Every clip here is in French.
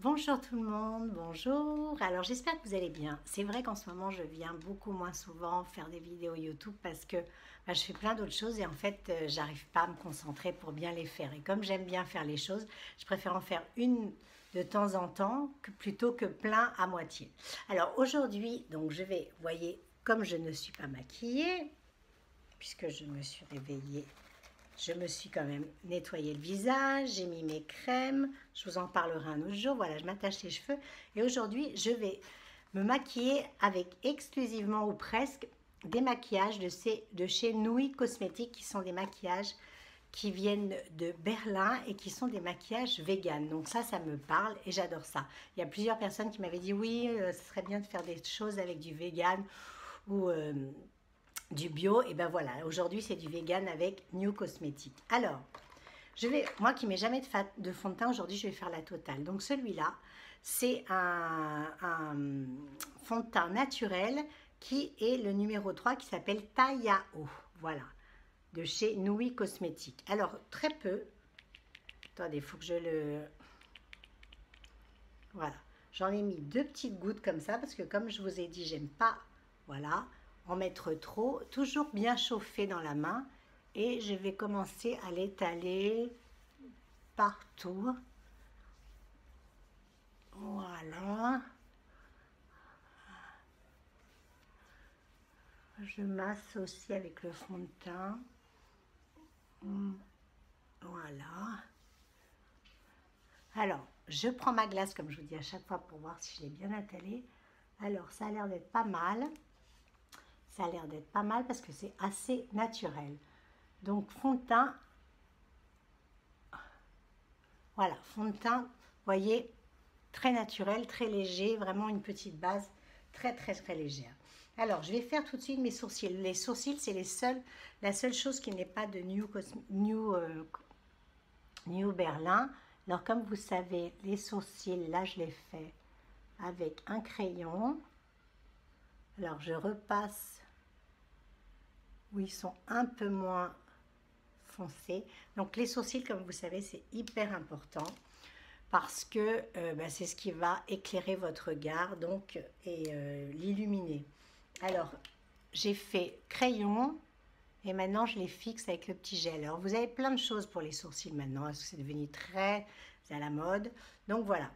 Bonjour tout le monde, bonjour. Alors j'espère que vous allez bien. C'est vrai qu'en ce moment je viens beaucoup moins souvent faire des vidéos YouTube parce que je fais plein d'autres choses et en fait j'arrive pas à me concentrer pour bien les faire. Et comme j'aime bien faire les choses, je préfère en faire une de temps en temps plutôt que plein à moitié. Alors aujourd'hui, donc je vais, vous voyez, comme je ne suis pas maquillée, puisque je me suis réveillée, je me suis quand même nettoyé le visage, j'ai mis mes crèmes, je vous en parlerai un autre jour. Voilà, je m'attache les cheveux et aujourd'hui je vais me maquiller avec exclusivement ou presque des maquillages de chez Nouai Cosmétiques, qui sont des maquillages qui viennent de Berlin et qui sont des maquillages vegan. Donc ça me parle et j'adore ça. Il y a plusieurs personnes qui m'avaient dit oui, ce serait bien de faire des choses avec du vegan ou du bio. Et ben voilà, aujourd'hui c'est du vegan avec Nouai Cosmétiques. Alors, moi qui mets jamais de fond de teint, aujourd'hui je vais faire la totale. Donc celui-là, c'est un fond de teint naturel qui est le numéro 3 qui s'appelle Tayao. Voilà, de chez Nouai Cosmétiques. Alors très peu. Attendez, il faut que je le... Voilà, j'en ai mis 2 petites gouttes comme ça parce que comme je vous ai dit, j'aime pas, voilà, en mettre trop. Toujours bien chauffé dans la main. Et je vais commencer à l'étaler partout. Voilà. Je masse aussi avec le fond de teint. Voilà. Alors, je prends ma glace comme je vous dis à chaque fois pour voir si je l'ai bien étalée. Alors, ça a l'air d'être pas mal. Ça a l'air d'être pas mal parce que c'est assez naturel. Donc, fond de teint. Voilà, fond de teint, vous voyez, très naturel, très léger, vraiment une petite base très légère. Alors, je vais faire tout de suite mes sourcils. Les sourcils, c'est la seule chose qui n'est pas de New Berlin. Alors, comme vous savez, les sourcils, là, je les fais avec un crayon. Alors, je repasse où ils sont un peu moins foncés. Donc, les sourcils, comme vous savez, c'est hyper important parce que c'est ce qui va éclairer votre regard donc, et l'illuminer. Alors, j'ai fait crayon et maintenant je les fixe avec le petit gel. Alors, vous avez plein de choses pour les sourcils maintenant, parce que c'est devenu très à la mode. Donc, voilà.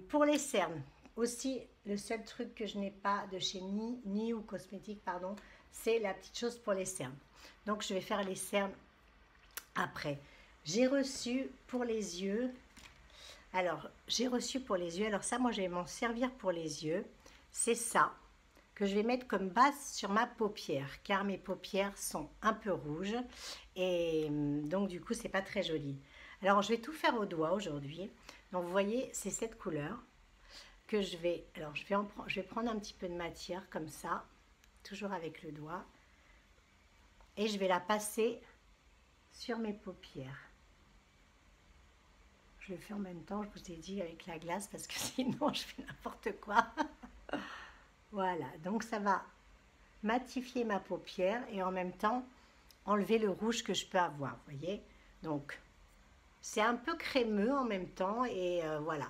Pour les cernes, aussi, le seul truc que je n'ai pas de chez Nouai Cosmétiques, pardon, c'est la petite chose pour les cernes. Donc, je vais faire les cernes après. J'ai reçu pour les yeux... Alors, j'ai reçu pour les yeux, alors ça, moi, je vais m'en servir pour les yeux. C'est ça que je vais mettre comme base sur ma paupière, car mes paupières sont un peu rouges et donc du coup, c'est pas très joli. Alors, je vais tout faire au doigt aujourd'hui. Donc, vous voyez, c'est cette couleur que je vais... Alors, je vais prendre un petit peu de matière comme ça, toujours avec le doigt, et je vais la passer sur mes paupières. Je le fais en même temps, je vous ai dit, avec la glace, parce que sinon je fais n'importe quoi. Voilà, donc ça va matifier ma paupière et en même temps enlever le rouge que je peux avoir, vous voyez. Donc, c'est un peu crémeux en même temps et voilà.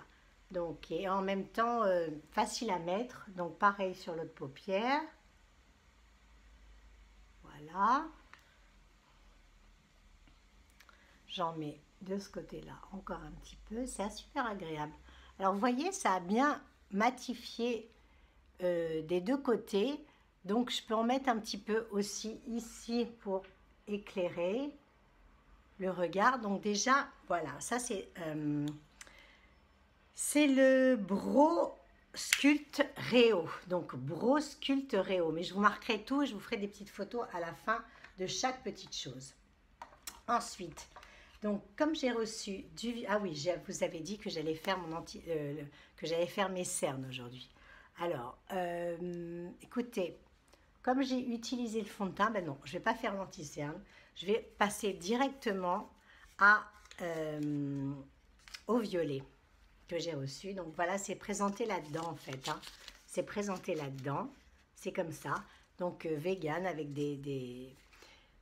Donc, et en même temps, facile à mettre. Donc, pareil sur l'autre paupière. Voilà. J'en mets de ce côté-là encore un petit peu. C'est super agréable. Alors, vous voyez, ça a bien matifié des deux côtés. Donc, je peux en mettre un petit peu aussi ici pour éclairer le regard. Donc, déjà, voilà, ça c'est le Brow Sculpt Réo. Donc, Brow Sculpt Réo. Mais je vous marquerai tout et je vous ferai des petites photos à la fin de chaque petite chose. Ensuite, donc comme j'ai reçu du... Ah oui, je vous avais dit que j'allais faire, que j'allais faire mes cernes aujourd'hui. Alors, écoutez, comme j'ai utilisé le fond de teint, ben non, je ne vais pas faire l'anti-cerne. Je vais passer directement au violet que j'ai reçu. Donc voilà, c'est présenté là-dedans en fait. Hein. C'est présenté là-dedans. C'est comme ça. Donc vegan avec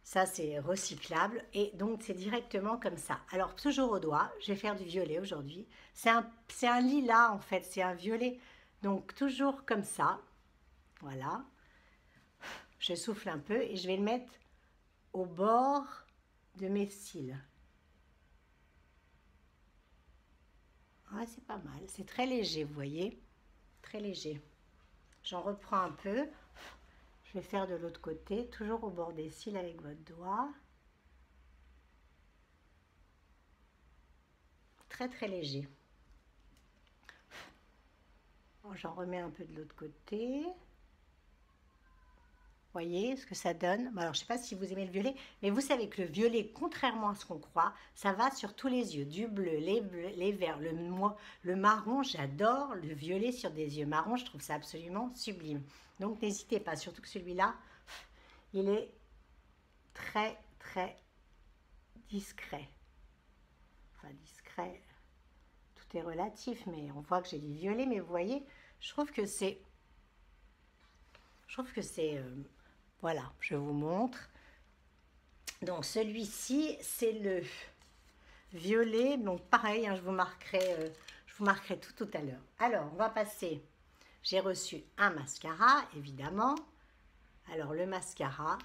Ça, c'est recyclable et donc c'est directement comme ça. Alors, toujours au doigt, je vais faire du violet aujourd'hui. C'est un lilas en fait, c'est un violet. Donc, toujours comme ça. Voilà. Je souffle un peu et je vais le mettre au bord de mes cils. Ah, c'est pas mal. C'est très léger, vous voyez. Très léger. J'en reprends un peu. Je vais faire de l'autre côté, toujours au bord des cils avec votre doigt. Très très léger. J'en remets un peu de l'autre côté. Voyez ce que ça donne. Alors, je ne sais pas si vous aimez le violet, mais vous savez que le violet, contrairement à ce qu'on croit, ça va sur tous les yeux. Du bleu, les verts, le marron. J'adore le violet sur des yeux marrons. Je trouve ça absolument sublime. Donc, n'hésitez pas. Surtout que celui-là, il est très, très discret. Enfin, discret, tout est relatif, mais on voit que j'ai du violet. Mais vous voyez, je trouve que c'est... voilà, je vous montre. Donc celui-ci, c'est le violet. Donc pareil, hein, je vous marquerai tout à l'heure. Alors, on va passer. J'ai reçu un mascara, évidemment. Alors, le mascara,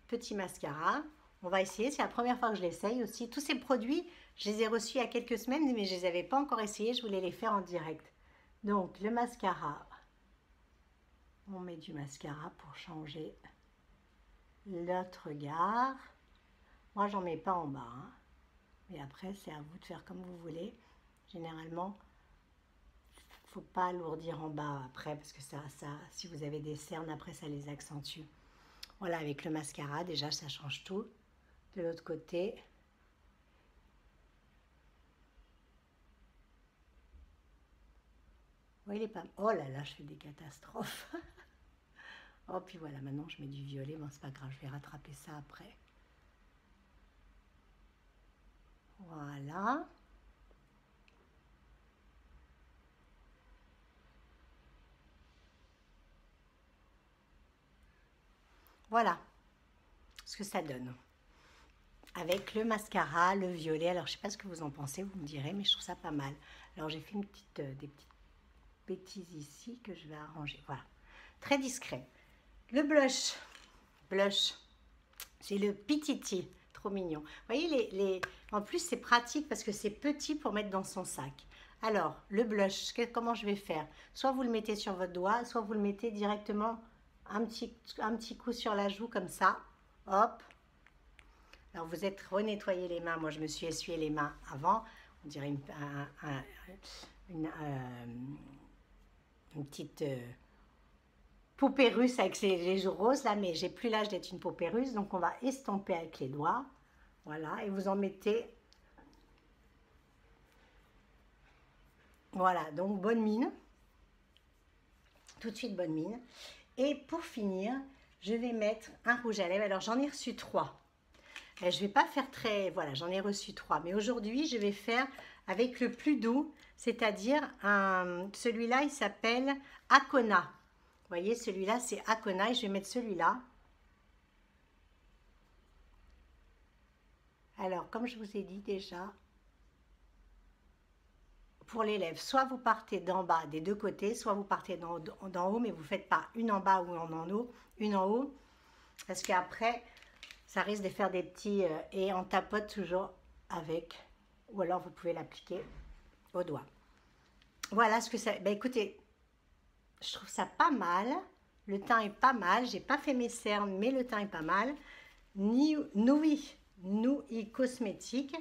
petit mascara. On va essayer, c'est la première fois que je l'essaye aussi. Tous ces produits, je les ai reçus il y a quelques semaines, mais je ne les avais pas encore essayés. Je voulais les faire en direct. Donc, le mascara. On met du mascara pour changer l'autre regard. Moi, j'en mets pas en bas. Hein. Mais après, c'est à vous de faire comme vous voulez. Généralement, faut pas alourdir en bas après parce que si vous avez des cernes, après, ça les accentue. Voilà, avec le mascara, déjà, ça change tout. De l'autre côté. Oui, il est pas... Oh là là, je fais des catastrophes. Oh, puis voilà, maintenant, je mets du violet. Bon, c'est pas grave, je vais rattraper ça après. Voilà. Voilà ce que ça donne. Avec le mascara, le violet. Alors, je ne sais pas ce que vous en pensez, vous me direz, mais je trouve ça pas mal. Alors, j'ai fait des petites bêtises ici que je vais arranger. Voilà. Très discret. Le blush. Blush. C'est le Pititi. Trop mignon. Vous voyez, en plus, c'est pratique parce que c'est petit pour mettre dans son sac. Alors, le blush, comment je vais faire? Soit vous le mettez sur votre doigt, soit vous le mettez directement un petit coup sur la joue comme ça. Hop. Alors, vous êtes renettoyé les mains. Moi, je me suis essuyé les mains avant. On dirait une petite poupée russe avec les joues roses, là. Mais j'ai plus l'âge d'être une poupée russe. Donc, on va estomper avec les doigts. Voilà. Et vous en mettez... Voilà. Donc, bonne mine. Tout de suite, bonne mine. Et pour finir, je vais mettre un rouge à lèvres. Alors, j'en ai reçu 3. Je ne vais pas faire très... Voilà, j'en ai reçu 3. Mais aujourd'hui, je vais faire avec le plus doux, c'est-à-dire celui-là, il s'appelle Akona. Vous voyez, celui-là, c'est Akona et je vais mettre celui-là. Alors, comme je vous ai dit déjà, pour les lèvres, soit vous partez d'en bas des deux côtés, soit vous partez d'en haut, mais vous ne faites pas une en bas ou une en haut, parce qu'après... Ça risque de faire des petits... et on tapote toujours avec... Ou alors vous pouvez l'appliquer au doigt. Voilà ce que ça... Ben écoutez, je trouve ça pas mal. Le teint est pas mal. J'ai pas fait mes cernes, mais le teint est pas mal. Nui Cosmétique.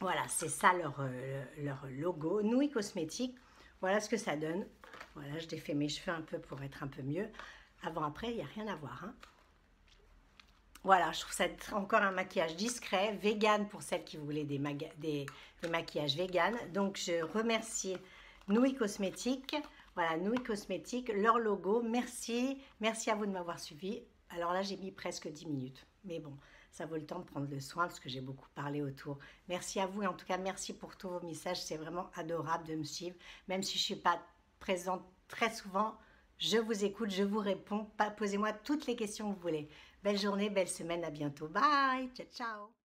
Voilà, c'est ça leur logo. Nui Cosmétique. Voilà ce que ça donne. Voilà, je défais mes cheveux un peu pour être un peu mieux. Avant, après, il n'y a rien à voir, hein. Voilà, je trouve ça encore un maquillage discret, vegan pour celles qui voulaient des maquillages vegan. Donc, je remercie Nui Cosmétique. Voilà, Nui Cosmétique, leur logo. Merci. Merci à vous de m'avoir suivi. Alors là, j'ai mis presque 10 minutes. Mais bon, ça vaut le temps de prendre le soin parce que j'ai beaucoup parlé autour. Merci à vous et en tout cas, merci pour tous vos messages. C'est vraiment adorable de me suivre. Même si je ne suis pas présente très souvent, Je vous écoute, je vous réponds. Posez-moi toutes les questions que vous voulez. Belle journée, belle semaine, à bientôt. Bye, ciao, ciao.